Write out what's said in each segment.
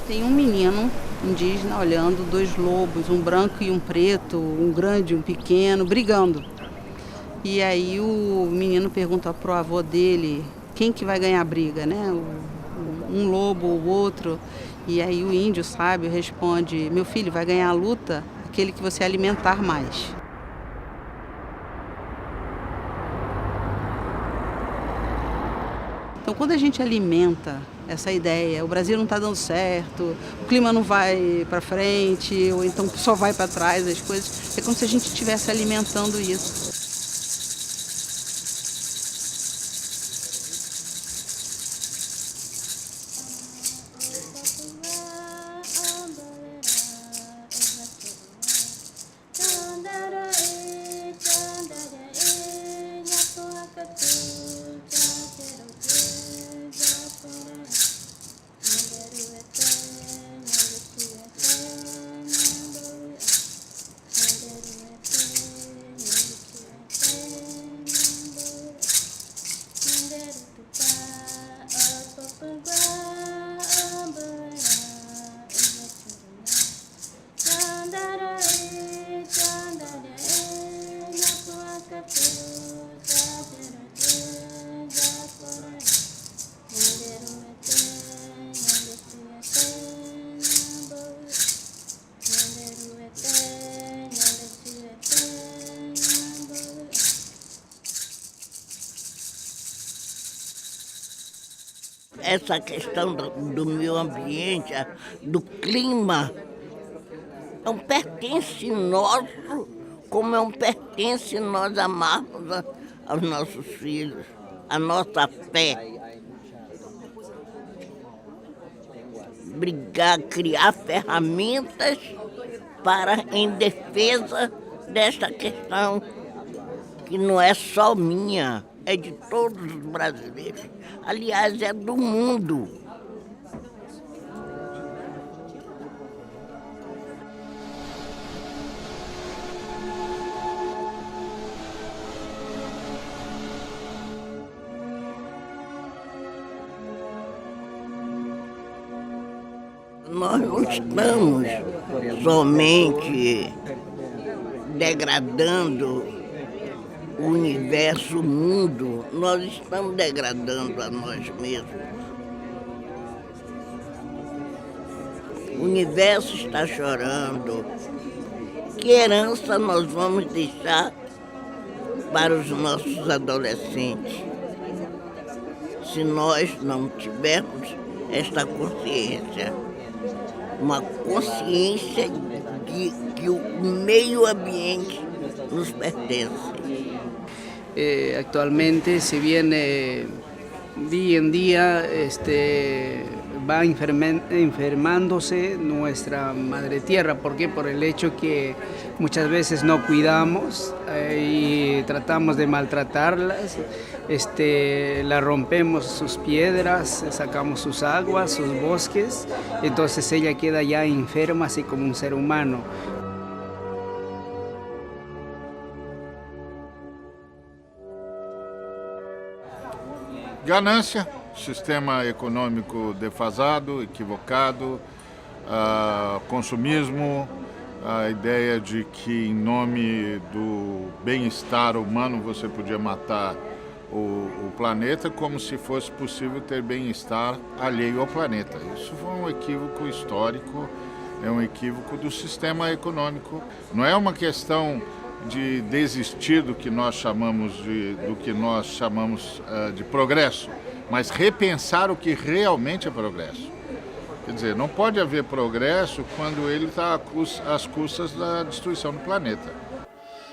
Tem um menino indígena olhando dois lobos, um branco e um preto, um grande e um pequeno, brigando. E aí o menino pergunta pro avô dele quem que vai ganhar a briga, né? Um lobo ou o outro. E aí o índio sábio responde: meu filho, vai ganhar a luta aquele que você alimentar mais. Então, quando a gente alimenta essa ideia, o Brasil não está dando certo, o clima não vai para frente, ou então só vai para trás as coisas, é como se a gente estivesse alimentando isso. Essa questão do meio ambiente, do clima, é um pertence nosso, como é um pertence nós amarmos aos nossos filhos, a nossa fé. Brigar, criar ferramentas para em defesa desta questão, que não é só minha, é de todos os brasileiros. Aliás, é do mundo. Nós não estamos somente degradando o universo, o mundo, nós estamos degradando a nós mesmos. O universo está chorando. Que herança nós vamos deixar para os nossos adolescentes se nós não tivermos esta consciência? Uma consciência de que o meio ambiente nos pertence. Actualmente, si bien día en día va enfermándose nuestra madre tierra. ¿Por qué? Por el hecho que muchas veces no cuidamos y tratamos de maltratarlas, la rompemos sus piedras, sacamos sus aguas, sus bosques, entonces ella queda ya enferma así como un ser humano. Ganância, sistema econômico defasado, equivocado, consumismo, a ideia de que em nome do bem-estar humano você podia matar o planeta, como se fosse possível ter bem-estar alheio ao planeta. Isso foi um equívoco histórico, é um equívoco do sistema econômico. Não é uma questão de desistir do que nós chamamos de progresso, mas repensar o que realmente é progresso. Quer dizer, não pode haver progresso quando ele está às custas da destruição do planeta.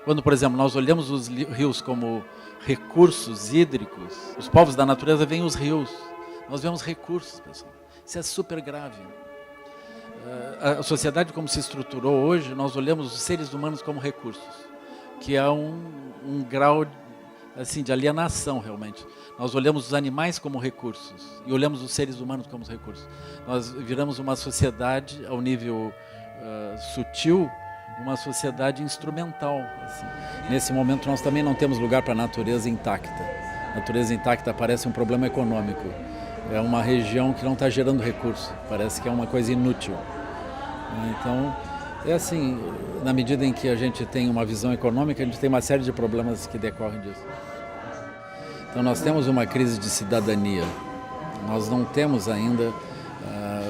Quando, por exemplo, nós olhamos os rios como recursos hídricos, os povos da natureza veem os rios. Nós vemos recursos, pessoal. Isso é super grave. A sociedade como se estruturou hoje, nós olhamos os seres humanos como recursos, que é um grau assim, de alienação realmente. Nós olhamos os animais como recursos e olhamos os seres humanos como recursos. Nós viramos uma sociedade ao nível sutil, uma sociedade instrumental. Assim. Nesse momento nós também não temos lugar para a natureza intacta. A natureza intacta parece um problema econômico. é uma região que não está gerando recurso, parece que é uma coisa inútil. Então, é assim, na medida em que a gente tem uma visão econômica, a gente tem uma série de problemas que decorrem disso. Então, nós temos uma crise de cidadania, nós não temos ainda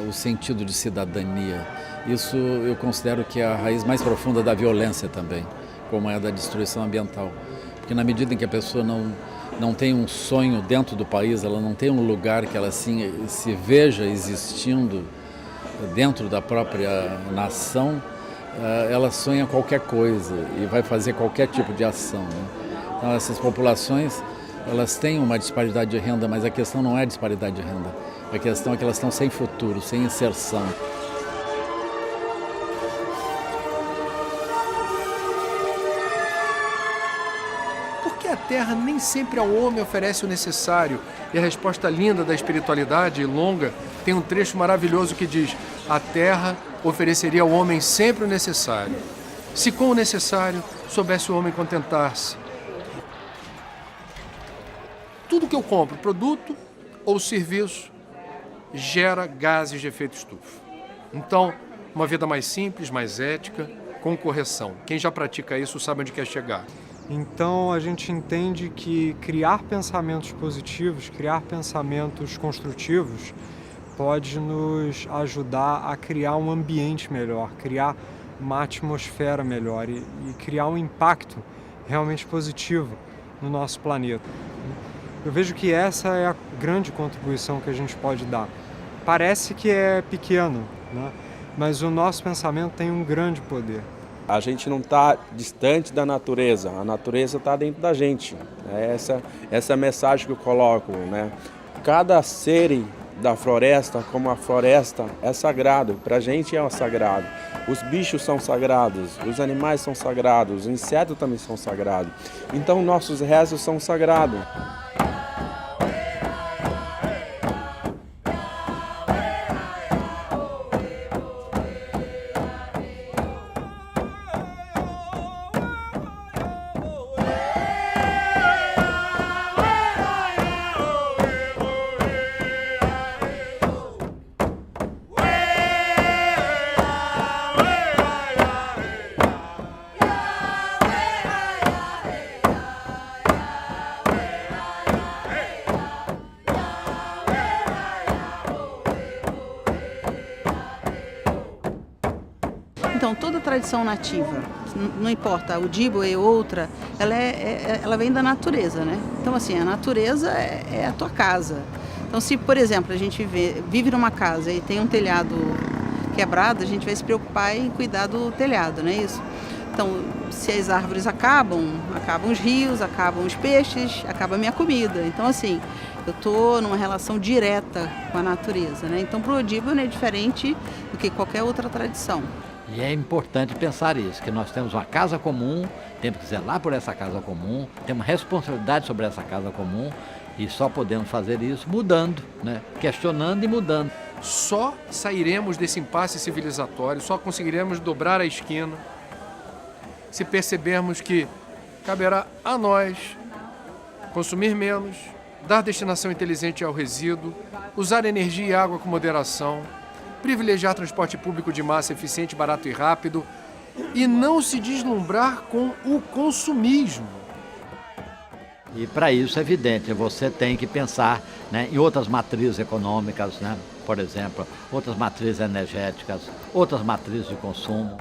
o sentido de cidadania. Isso eu considero que é a raiz mais profunda da violência também, como é a da destruição ambiental. Porque na medida em que a pessoa não tem um sonho dentro do país, ela não tem um lugar que ela assim, se veja existindo dentro da própria nação, ela sonha qualquer coisa e vai fazer qualquer tipo de ação, né? Então essas populações, elas têm uma disparidade de renda, mas a questão não é a disparidade de renda. A questão é que elas estão sem futuro, sem inserção. A terra nem sempre ao homem oferece o necessário. E a resposta linda da espiritualidade, longa, tem um trecho maravilhoso que diz: a terra ofereceria ao homem sempre o necessário, se com o necessário soubesse o homem contentar-se. Tudo que eu compro, produto ou serviço, gera gases de efeito estufa. Então, uma vida mais simples, mais ética, com correção. Quem já pratica isso sabe onde quer chegar. Então a gente entende que criar pensamentos positivos, criar pensamentos construtivos pode nos ajudar a criar um ambiente melhor, criar uma atmosfera melhor e criar um impacto realmente positivo no nosso planeta. Eu vejo que essa é a grande contribuição que a gente pode dar. Parece que é pequeno, né? Mas o nosso pensamento tem um grande poder. A gente não está distante da natureza, a natureza está dentro da gente. Essa é a mensagem que eu coloco, né? Cada ser da floresta, como a floresta, é sagrado, para a gente é sagrado. Os bichos são sagrados, os animais são sagrados, os insetos também são sagrados. Então nossos restos são sagrados. Então, toda tradição nativa, não importa, o Ojibwe e outra, ela vem da natureza, né? Então, assim, a natureza é a tua casa. Então, se, por exemplo, a gente vive numa casa e tem um telhado quebrado, a gente vai se preocupar em cuidar do telhado, não é isso? Então, se as árvores acabam os rios, acabam os peixes, acaba a minha comida. Então, assim, eu estou numa relação direta com a natureza, né? Então, para o Ojibwe não é diferente do que qualquer outra tradição. E é importante pensar isso, que nós temos uma casa comum, temos que zelar por essa casa comum, temos responsabilidade sobre essa casa comum e só podemos fazer isso mudando, né? Questionando e mudando. Só sairemos desse impasse civilizatório, só conseguiremos dobrar a esquina se percebermos que caberá a nós consumir menos, dar destinação inteligente ao resíduo, usar energia e água com moderação, privilegiar transporte público de massa eficiente, barato e rápido e não se deslumbrar com o consumismo. E para isso é evidente, você tem que pensar, né, em outras matrizes econômicas, né, por exemplo, outras matrizes energéticas, outras matrizes de consumo.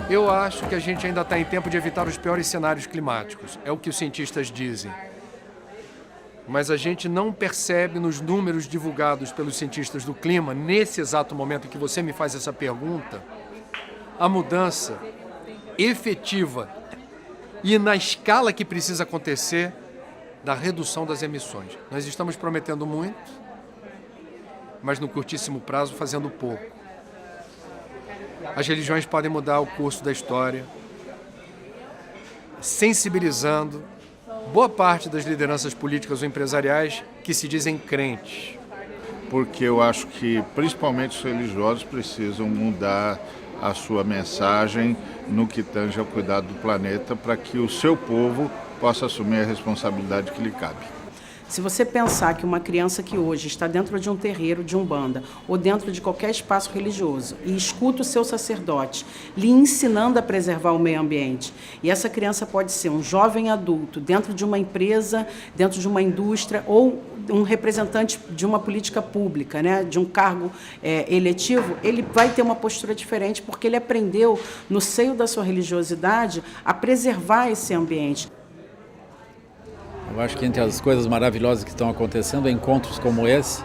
Eu acho que a gente ainda está em tempo de evitar os piores cenários climáticos. É o que os cientistas dizem. Mas a gente não percebe nos números divulgados pelos cientistas do clima, nesse exato momento em que você me faz essa pergunta, a mudança efetiva e na escala que precisa acontecer da redução das emissões. Nós estamos prometendo muito, mas no curtíssimo prazo fazendo pouco. As religiões podem mudar o curso da história, sensibilizando boa parte das lideranças políticas ou empresariais que se dizem crentes. porque eu acho que principalmente os religiosos precisam mudar a sua mensagem no que tange ao cuidado do planeta para que o seu povo possa assumir a responsabilidade que lhe cabe. Se você pensar que uma criança que hoje está dentro de um terreiro de umbanda ou dentro de qualquer espaço religioso e escuta o seu sacerdote lhe ensinando a preservar o meio ambiente, e essa criança pode ser um jovem adulto dentro de uma empresa, dentro de uma indústria ou um representante de uma política pública, né, de um cargo eletivo, ele vai ter uma postura diferente porque ele aprendeu, no seio da sua religiosidade, a preservar esse ambiente. Eu acho que entre as coisas maravilhosas que estão acontecendo, encontros como esse,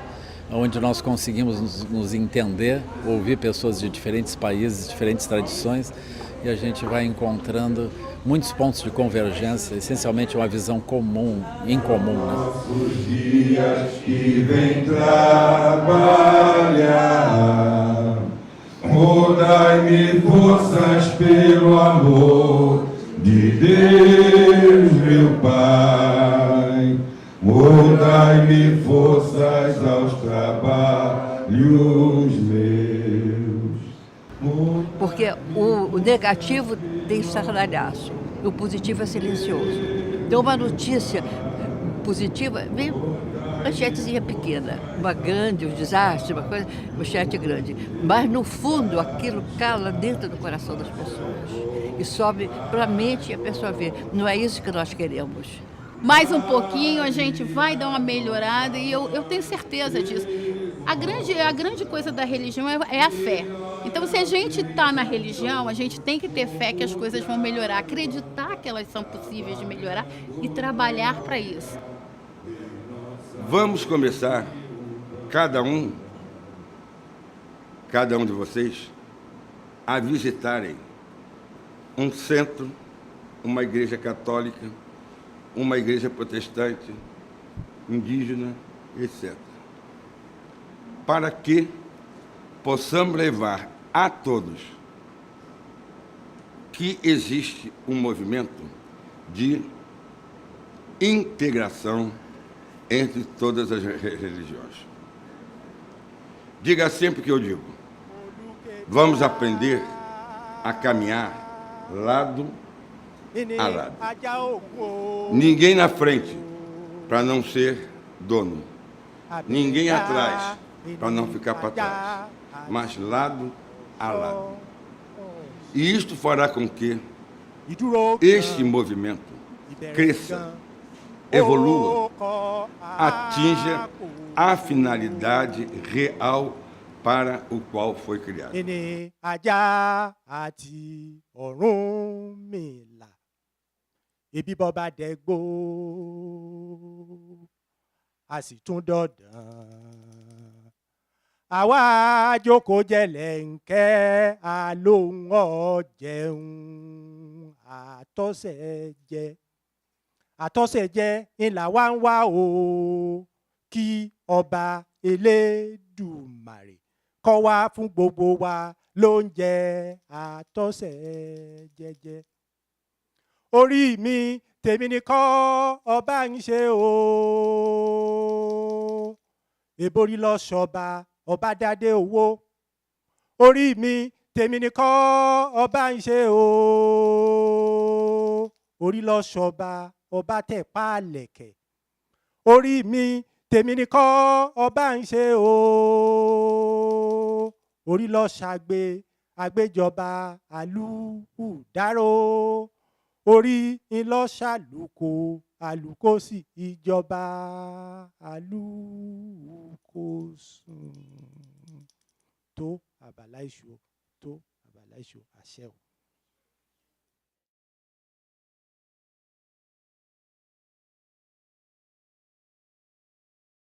onde nós conseguimos nos entender, ouvir pessoas de diferentes países, diferentes tradições, e a gente vai encontrando muitos pontos de convergência, essencialmente uma visão comum, em comum. Nossos dias que vem trabalhar, dai-me forças pelo amor de Deus, meu Pai, dai-me forças aos trabalhos meus. Porque o negativo tem estardalhaço, o positivo é silencioso. Então uma notícia positiva vem manchetezinha pequena, uma grande, um desastre, uma coisa, manchete grande. Mas no fundo aquilo cala dentro do coração das pessoas e sobe para a mente e a pessoa vê. Não é isso que nós queremos. Mais um pouquinho a gente vai dar uma melhorada e eu tenho certeza disso. A grande coisa da religião é a fé. Então, se a gente está na religião, a gente tem que ter fé que as coisas vão melhorar, acreditar que elas são possíveis de melhorar e trabalhar para isso. Vamos começar, cada um de vocês, a visitarem um centro, uma igreja católica, uma igreja protestante, indígena, etc. Para que possamos levar a todos que existe um movimento de integração entre todas as religiões. Diga sempre que eu digo, vamos aprender a caminhar lado a lado. Ninguém na frente para não ser dono. Ninguém atrás para não ficar para trás. Mas lado a lado. E isto fará com que este movimento cresça, evolua, atinja a finalidade real para o qual foi criado. Ebi bọba dẹgbó, a sì tún dọ̀dàn. Àwa jókòó jẹ̀lẹ̀ńkẹ́, àlóhùn ọ̀jẹun, àtọ́sẹ̀jẹ ńlá wa ń wá o, kí ọba Elédùmarè kó wá fún gbogbo wa lóúnjẹ àtọ́sẹ̀jẹjẹ. Orí mi tèmi ni kọ́ ọba ń ṣe o, èborí lọ ṣọba ọba dádé owó. Orí mi tèmi ni kọ́ ọba ń ṣe o, orí lọ ṣọba ọba tẹ̀ pa lẹ̀kẹ̀. Orí mi tèmi ni kọ́ ọba ń ṣe o, orí lọ ṣàgbé àgbéjọba àlùdáró. Orí ńlọ ṣàlùkò, àlùkò sí ìjọba àlùkò sùn. Tó àbàlá ìṣó, àṣẹ o.